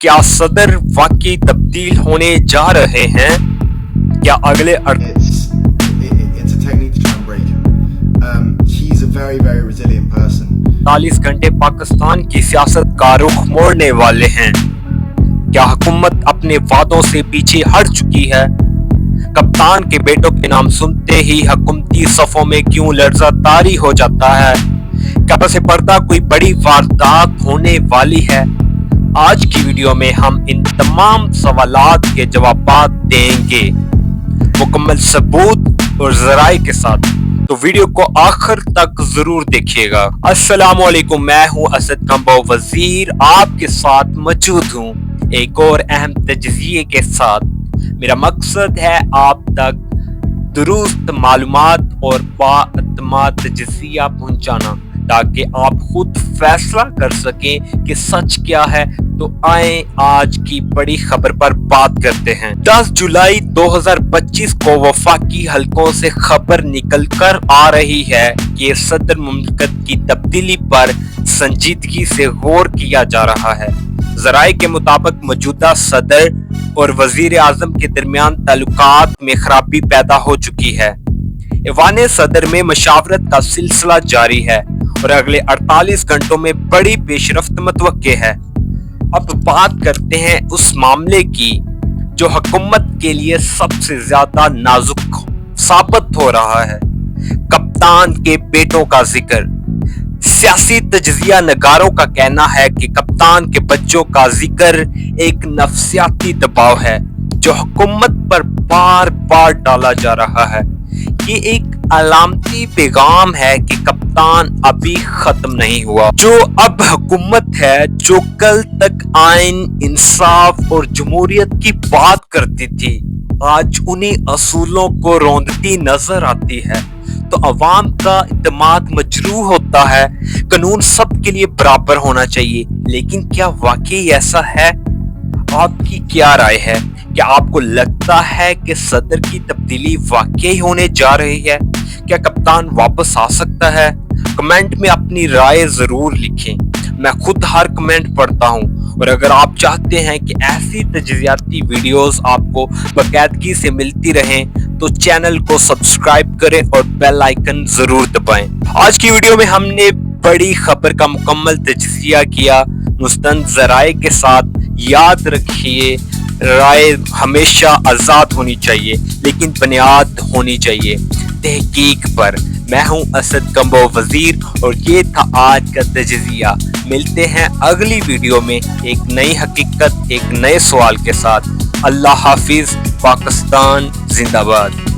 کیا صدر واقعی تبدیل ہونے جا رہے ہیں؟ کیا اگلے It's a technique to try and break him. He's a very, very resilient person. 48 گھنٹے پاکستان کی سیاست کا رخ موڑنے والے ہیں۔ کیا حکومت اپنے وعدوں سے پیچھے ہٹ چکی ہے؟ کپتان کے بیٹوں کے نام سنتے ہی حکومتی صفوں میں کیوں لرزہ طاری ہو جاتا ہے؟ کیا پس پردہ کوئی بڑی واردات ہونے والی ہے؟ آج کی ویڈیو میں ہم ان تمام سوالات کے جوابات دیں گے، مکمل ثبوت اور ذرائع کے ساتھ، تو ویڈیو کو آخر تک ضرور دیکھیے گا۔ السلام علیکم، میں ہوں اسد کمبو وزیر، آپ کے ساتھ موجود ہوں ایک اور اہم تجزیے کے ساتھ۔ میرا مقصد ہے آپ تک درست معلومات اور بااعتماد تجزیہ پہنچانا، تاکہ آپ خود فیصلہ کر سکیں کہ سچ کیا ہے۔ تو آئیں آج کی بڑی خبر پر بات کرتے ہیں۔ 10 جولائی 2025 کو وفاقی حلقوں سے خبر نکل کر آ رہی ہے کہ صدر مملکت کی تبدیلی پر سنجیدگی سے غور کیا جا رہا ہے۔ ذرائع کے مطابق موجودہ صدر اور وزیر اعظم کے درمیان تعلقات میں خرابی پیدا ہو چکی ہے۔ ایوان صدر میں مشاورت کا سلسلہ جاری ہے اور اگلے 48 گھنٹوں میں بڑی پیش رفت متوقع ہے۔ اب بات کرتے ہیں اس معاملے کی جو حکومت کے لیے سب سے زیادہ نازک ثابت ہو رہا ہے، کپتان کے بیٹوں کا ذکر۔ سیاسی تجزیہ نگاروں کا کہنا ہے کہ کپتان کے بچوں کا ذکر ایک نفسیاتی دباؤ ہے جو حکومت پر بار بار ڈالا جا رہا ہے۔ یہ ایک علامتی پیغام ہے کہ کپتان ابھی ختم نہیں ہوا۔ جو اب حکومت ہے، جو کل تک آئین، انصاف اور جمہوریت کی بات کرتی تھی، آج انہیں اصولوں کو روندتی نظر آتی ہے۔ تو عوام کا اعتماد مجروح ہوتا ہے۔ قانون سب کے لیے برابر ہونا چاہیے، لیکن کیا واقعی ایسا ہے؟ آپ کی کیا رائے ہے؟ کیا آپ کو لگتا ہے کہ صدر کی تبدیلی واقعی ہونے جا رہی ہے؟ کیا کپتان واپس آ سکتا ہے؟ کمنٹ میں اپنی رائے ضرور لکھیں، میں خود ہر کمنٹ پڑھتا ہوں، اور اگر آپ چاہتے ہیں کہ ایسی تجزیاتی ویڈیوز آپ کو باقاعدگی سے ملتی رہیں تو چینل کو سبسکرائب کریں اور بیل آئیکن ضرور دبائیں۔ آج کی ویڈیو میں ہم نے بڑی خبر کا مکمل تجزیہ کیا مستند ذرائع کے ساتھ۔ یاد رکھیے، رائے ہمیشہ آزاد ہونی چاہیے، لیکن بنیاد ہونی چاہیے تحقیق پر۔ میں ہوں اسد کمبو وزیر اور یہ تھا آج کا تجزیہ۔ ملتے ہیں اگلی ویڈیو میں ایک نئی حقیقت، ایک نئے سوال کے ساتھ۔ اللہ حافظ، پاکستان زندہ باد۔